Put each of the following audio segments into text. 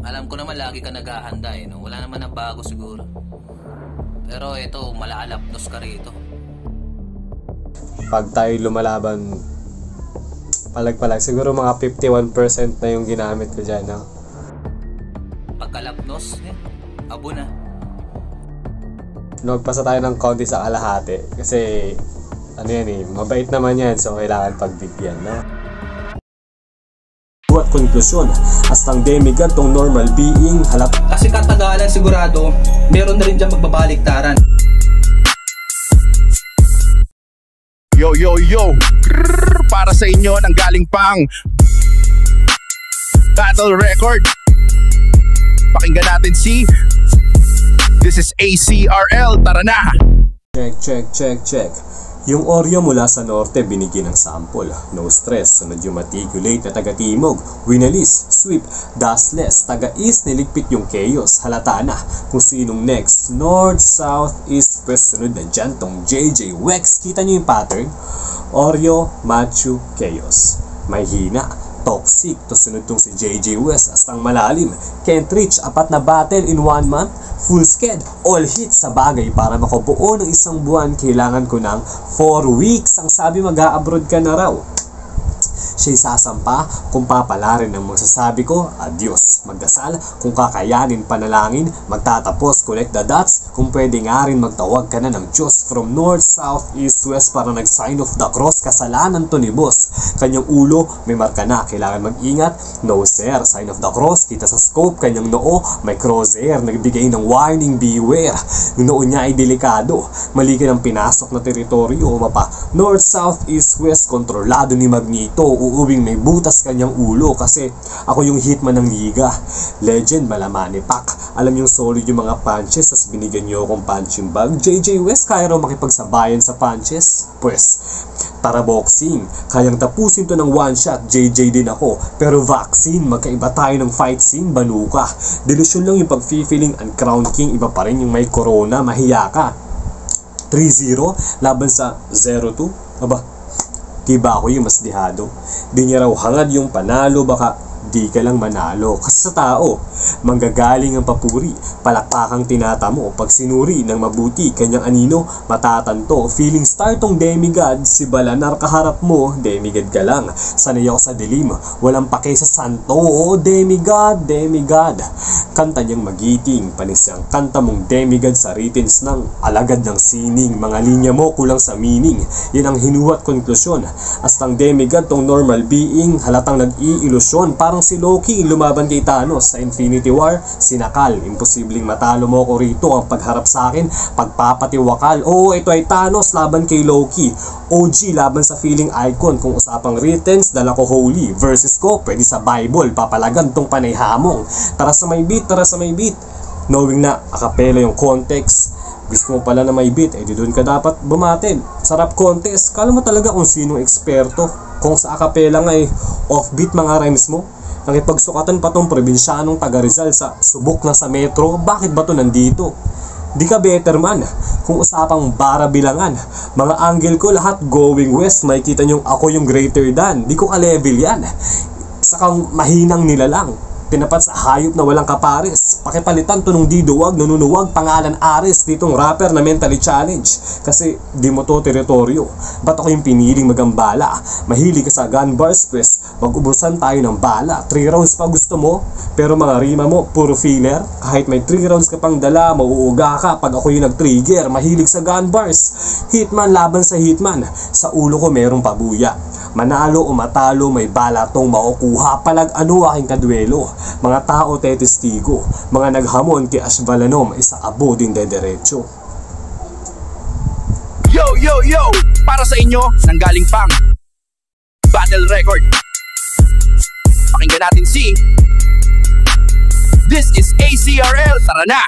Alam ko naman lagi ka naghahanda eh, no? Wala naman ang bago siguro. Pero ito, malalapnos ka rito. Pag tayo lumalaban, palag-palag, siguro mga 51% na yung ginamit ko dyan, no? Pagkalapnos, abo na. Nagpasa tayo ng konti sa kalahati. Kasi, ano yan eh, mabait naman yan, so kailangan pagbigyan, no? At konklusyon, hastang demigod tong normal being halap. Kasi katagalan sigurado, meron na rin dyan magbabaliktaran. Yo yo yo, Grrr, para sa inyo nang galing pang Battle Record. Pakinggan natin si This is ACRL, tara na. Check. Yung Oreo mula sa norte binigyan ng sample. No stress, sunod yung maticulate na taga-timog. Winalis, sweep, dustless. Taga-east niligpit yung chaos. Halata na kung sinong next. North, south, east, west. Sunod na dyan tong JJ Wex. Kita nyo yung pattern? Oreo, Machu, chaos. May hina, toxic. To sunod tong si JJ West. Astang malalim. Can't reach, 4 na battle in 1 month. Full sked, all hits sa bagay. Para makabuo ng isang buwan, kailangan ko ng 4 weeks. Ang sabi mag-a-abroad ka na raw. Siya'y sasampa kung papalarin ang magsasabi ko, adios. Magdasal kung kakayanin panalangin, magtatapos, collect the dots. Kung pwede nga rin magtawag ka na ng Diyos. From north, south, east, west para nag-sign of the cross. Kasalanan to ni boss. Kanyang ulo may marka na, kailangan mag-ingat. No sir, sign of the cross, kita sa scope. Kanyang noo may crosshair, nagbigay ng warning, beware. Yung noo niya ay delikado, mali ka ng pinasok na teritoryo. Mapa north, south, east, west, kontrolado ni Magneto. Uuwing may butas kanyang ulo kasi ako yung hitman ng liga. Legend, malaman ni Pac. Alam yung solid yung mga punches, tas binigyan nyo akong punching bag. JJ West, kaya raw makipagsabayan sa punches? Pues, para boxing, kayang tapusin to ng one shot. JJ din ako, pero vaccine, magkaiba tayo ng fight scene, banuka. Delusyon lang yung pag-feeling and crown king, iba pa rin yung may corona, mahiya ka. 3-0 laban sa 0-2. Aba, diba ako yung mas dihado? Di niya raw hangad yung panalo, baka di ka lang manalo. Kasi sa tao, manggagaling ang papuri, palakpakang tinatamo. Pag sinuri ng mabuti, kanyang anino, matatanto. Feeling star tong demigod, si Balanar kaharap mo, demigod ka lang. Sanay ako sa dilim, walang pake sa santo. Oo, demigod. Kanta niyang magiting, panis ang kanta mong demigod sa writings ng alagad ng sining. Mga linya mo kulang sa meaning, yan ang hinuwat konklusyon. Astang demigod tong normal being, halatang nag-iilusyon. Parang si Loki lumaban kay Thanos sa Infinity War, sinakal. Imposibleng matalo mo ko rito. Ang pagharap sa akin, pagpapatiwakal. Oo, ito ay Thanos laban kay Loki. OG laban sa feeling icon. Kung usapang writings, dala ko holy. Versus ko, pwede sa Bible. Papalagan tong panay hamong. Tara sa may beat. Knowing na akapela yung context, gusto mo pala na may beat, di doon ka dapat bumatin. Sarap contest. Kala mo talaga kung sinong eksperto. Kung sa akapela nga offbeat mga rhymes mo. Nakipagsukatan pa tong probinsyanong taga Rizal sa subok na sa metro. Bakit ba to nandito? Di ka better man. Kung usapang bara bilangan, mga angle ko lahat going west. Makikita nyong ako yung greater than. Di ko ka-level yan. Sakang mahinang nilalang, tinapat sa hayop na walang kapares. Pakipalitan to nung diduwag, nanunuwag, pangalan Ares. Ditong rapper na mentally challenge. Kasi di mo to teritoryo. Ba't ako yung piniling magambala? Mahilig ka sa gun bars, pues mag-ubusan tayo ng bala. 3 rounds pa gusto mo, pero mga rima mo puro filler. Kahit may 3 rounds ka pang dala, mauuga ka pag ako yung nag-trigger. Mahilig sa gun bars. Hitman laban sa hitman. Sa ulo ko merong pabuya. Manalo o matalo, may bala tong makukuha. Palag ano aking kadwelo. Mga tao tetestigo, mga naghamon kay Ashbalanom, isa abo din dederecho. Yo, para sa inyo nang galing pang Battle Record. Pakinggan natin si This is ACRL, tara na.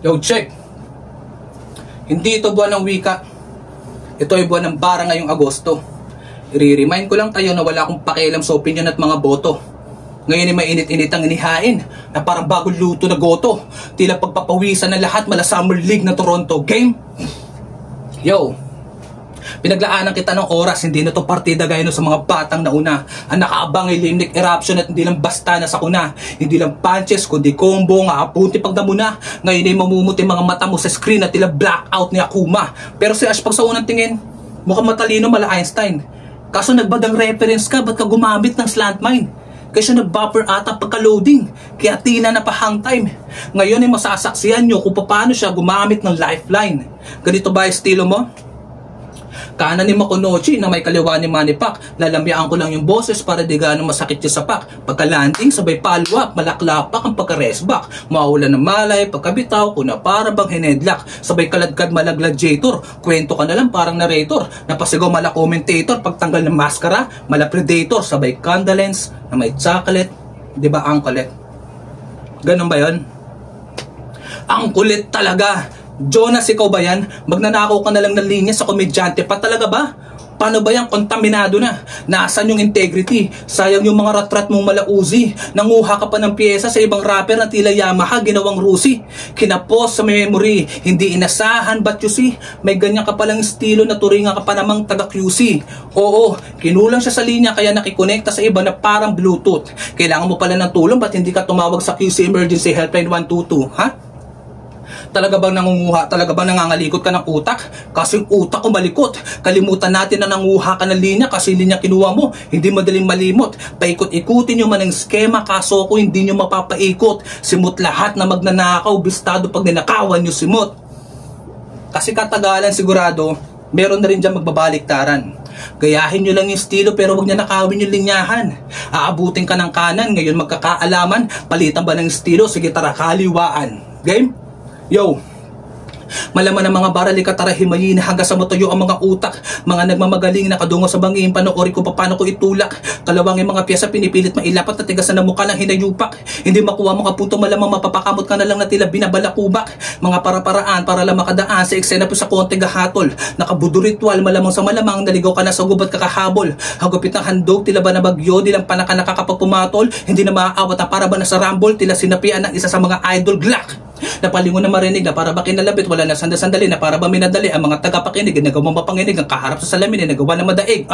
Yo, check. Hindi ito buwan ng wika. Ito ay buwan ng bara ngayong Agosto. I-remind ko lang tayo na wala akong pakialam sa opinion at mga boto. Ngayon ay mainit-init ang inihain na parang bagong luto na goto. Tila pagpapawisan na lahat mala Summer League na Toronto game. Yo, Pinaglaanan kita ng oras, hindi na to partida gaya no sa mga batang nauna. Ang nakaabang ay limnik eruption at hindi lang basta na sakuna. Hindi lang punches, kundi combo, nga apunti pagdamo na. Ngayon ay mamumuti mga mata mo sa screen at tila blackout ni Akuma. Pero si Ash pag sa unang tingin, mukhang matalino mala Einstein. Kaso nagbadang reference ka, ba't ka gumamit ng slant mine? Kasi nag-buffer ata pagka-loading, kaya tila na pa hang time. Ngayon ay masasaksihan nyo kung paano siya gumamit ng lifeline. Ganito ba estilo mo? Kanan ni Makunochi na may kaliwa ni Manny Pac. Lalamyaan ko lang yung boses para di gaano masakit yung sapak. Pagka-landing, sabay follow-up, malaklapak ang pagka-resback. Mawala ng malay, pagkabitaw, kuna para bang hinedlock. Sabay kaladkad malagladiator. Kwento ka na lang parang narrator. Napasigaw mala commentator, pagtanggal ng maskara, mala predator. Sabay condolence na may chocolate. Di ba ang kulit? Ganun ba yun? Ang kulit talaga. Jonas, ikaw ba yan? Magnanakaw ka na lang ng linya sa komedyante pa talaga ba? Paano ba yan? Kontaminado na. Nasaan yung integrity? Sayang yung mga rat-rat mong malauzi. Nanguha ka pa ng pyesa sa ibang rapper na tila Yamaha, ginawang Rusi. Kinapos sa memory, hindi inasahan, but you see, may ganyan ka palang estilo na turingan ka pa namang taga-QC. Oo, kinulang siya sa linya kaya nakikonekta sa iba na parang Bluetooth. Kailangan mo pala ng tulong, ba't hindi ka tumawag sa QC Emergency Helpline 122, ha? Talaga bang nangunguha? Talaga bang nangangalikot ka ng utak? Kasi yung utak ko malikot. Kalimutan natin na nanguha ka ng linya kasi linya kinuha mo. Hindi madaling malimot. Paikot-ikutin nyo man ang skema, kaso ko hindi nyo mapapaikot. Simot lahat na magnanakaw, bistado pag ninakawan nyo simot. Kasi katagalan sigurado, meron na rin dyan magbabaliktaran. Gayahin nyo lang yung estilo pero huwag niya nakawin yung linyahan. Aabutin ka ng kanan, ngayon magkakaalaman. Palitan ba ng estilo? Sige tara, kaliwaan. Game? Yo, malaman ng mga barali katarahimayin hanggang sa matuyo ang mga utak. Mga nagmamagaling nakadungo sa bangin, panoorin ko paano ko itulak. Kalawang yung mga piyesa pinipilit mailapat at tigasan na mukha ng hinayupak. Hindi makuha mga punto, malamang mapapakamot ka na lang na tila binabalakubak. Mga para-paraan para lang makadaan sa eksena po sa konting gahatol. Nakabudo ritual, malamang sa malamang naligaw ka na sa gubat kakahabol. Hagupit ng handog, tila ba na bagyo, di lang panaka nakakapagpumatol. Hindi na maaawat na para ba na sa rumble, tila sinapian ng isa sa mga idol Glock. Napalingon na marinig na para ba kinalabit, wala na sandali na para ba minadali ang mga tagapakinig, ginagawang mapanginig ang kaharap sa salamin, nagawa na madaig.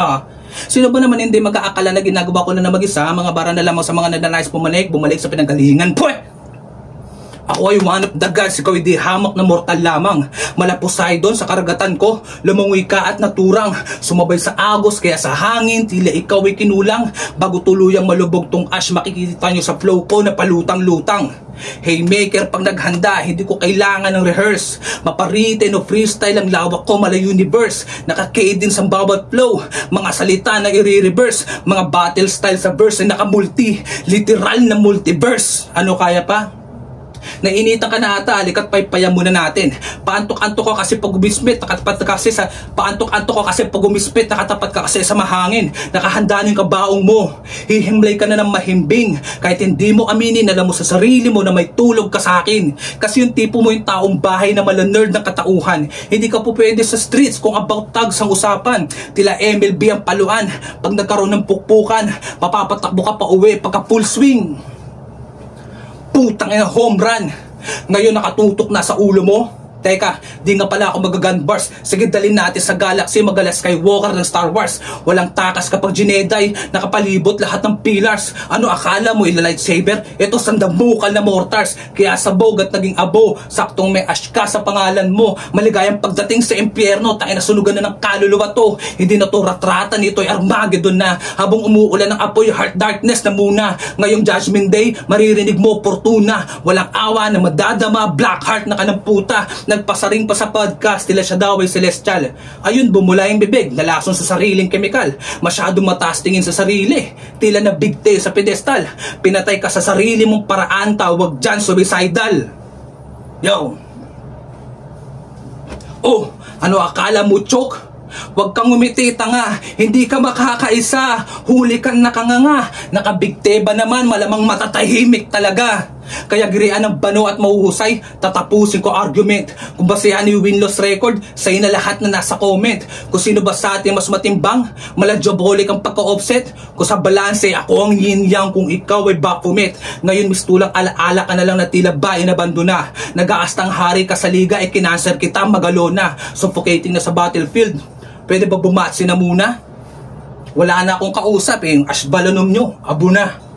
Sino ba naman hindi mag-aakala na ginagawa ko na mag-isa, mga bara na lamang sa mga nagnanais bumalik sa pinanggalingan. Pwet! Ako ay one of the gods, ikaw ay di hamak na mortal lamang. Mala Poseidon sa karagatan ko, lumangoy ka at naturang. Sumabay sa agos kaya sa hangin, tila ikaw ay kinulang. Bago tuluyang malubog tong Ash, makikita nyo sa flow ko na palutang-lutang. Haymaker pag naghanda, hindi ko kailangan ng rehearse. Maparitin o freestyle ang lawak ko, mala universe. Nakakadin sa bawat flow, mga salita na i-reverse. Mga battle style sa verse na nakamulti, literal na multiverse. Ano kaya pa? Nainitan ka na ata, alikat paypayan muna natin. Paantok-antok ko kasi pag umispit, nakatapat kasi sa nakatapat ka kasi sa mahangin. Nakahanda ng kabaong mo. Hihimlay ka na ng mahimbing. Kahit hindi mo aminin, alam mo sa sarili mo na may tulog ka sa akin. Kasi yung tipo mo yung taong bahay na malanerd ng katauhan. Hindi ka po pwede sa streets kung about tags ang usapan. Tila MLB ang paluan. Pag nagkaroon ng pukpukan, mapapatakbo ka pa uwi pagka full swing. Putang ina, home run. Ngayon nakatutok na sa ulo mo. Teka, di nga pala ako magagun bars. Sige, dalhin natin sa galaxy, magala Skywalker ng Star Wars. Walang takas kapag Jineday, nakapalibot lahat ng pillars. Ano akala mo, ila-lightsaber? Ito sandamukal na mortars. Kaya sabog at naging abo, saktong may Ash ka sa pangalan mo. Maligayang pagdating sa impyerno, tangina sunugan na ng kaluluwa to. Hindi na to ratratan, ito'y Armageddon na. Habang umuulan ng apoy, heart darkness na muna. Ngayong Judgment Day, maririnig mo fortuna. Walang awa na madadama, black heart na kanang puta. Nagpasaring pa sa podcast, tila siya daw ay celestial. Ayun, bumula yung bibig, nalason sa sariling kemikal. Masyadong mataas tingin sa sarili, tila na big tail sa pedestal. Pinatay ka sa sarili mong paraan, tawag dyan suicidal. Yo. Oh, ano akala mo, choke? Huwag kang umiti, tanga, hindi ka makakaisa. Huli kang nakanganga. Nakabigte ba naman, malamang matatahimik talaga. Kaya girian ng bano at mahuhusay, tatapusin ko argument. Kung basehan ni win-loss record, sa'yo na lahat na nasa comment. Kung sino ba sa atin mas matimbang, malajobolik ang pagka-offset. Kung sa balanse, ako ang yin-yang, kung ikaw ay Baphomet. Ngayon mistulang alaala ka na lang na tila ba inabandona. Nag-aastang hari ka sa liga, kinanser kita, magalo na. Suffocating na sa battlefield. Pwede ba bumatsi na muna? Wala na akong kausap eh. Yung ashbalanom nyo, abo na.